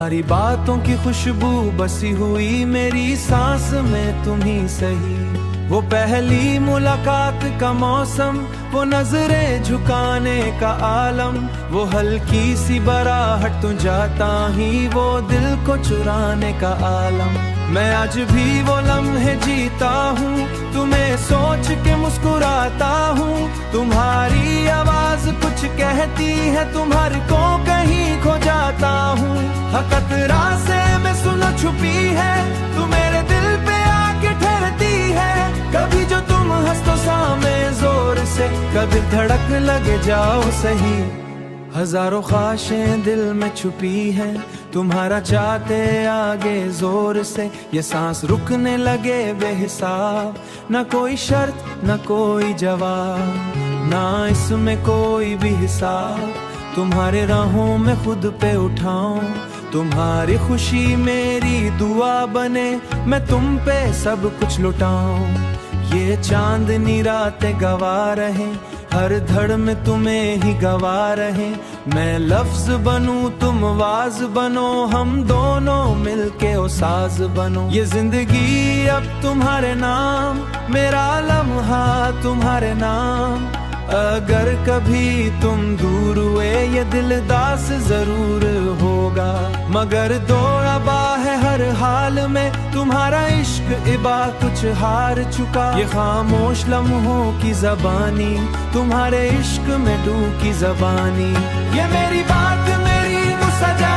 सारी बातों की खुशबू बसी हुई मेरी सांस में तुम ही सही। वो पहली मुलाकात का मौसम, वो नजरें झुकाने का आलम, वो हल्की सी बराहट तू जाता ही वो दिल को चुराने का आलम। मैं आज भी वो लम्हे जीता हूँ, तुम्हें सोच के मुस्कुराता हूँ। तुम्हारी आवाज कुछ कहती है, तुम्हारे को कहीं खो जाता हूँ। हकतरा से मैं सुनो छुपी है, तू मेरे दिल पे आके ठहरती है। कभी जो तुम हंस तो सामने जोर से, कभी धड़क लगे जाओ सही। हजारों ख्वाहिशें दिल में छुपी हैं, तुम्हारा चाहते आगे जोर से। ये सांस रुकने लगे बेहिसाब, न कोई शर्त न कोई जवाब, ना इसमें कोई भी हिसाब। तुम्हारे राहों में खुद पे उठाऊं, तुम्हारी खुशी मेरी दुआ बने। मैं तुम पे सब कुछ लुटाऊं, ये चांदनी रातें गवा रहे, हर धड़ में तुम्हें ही गवा रहे। मैं लफ्ज बनूं तुम आवाज बनो, हम दोनों मिलके ओ साज बनो। ये जिंदगी अब तुम्हारे नाम, मेरा लम्हा तुम्हारे नाम। अगर कभी तुम दूर हुए ये दिल दास जरूर होगा, मगर दौड़बा है हर हाल में तुम्हारा इश्क इबा कुछ हार चुका। ये खामोश लम्हों की जबानी, तुम्हारे इश्क में डूबी जबानी। ये मेरी बात मेरी सजा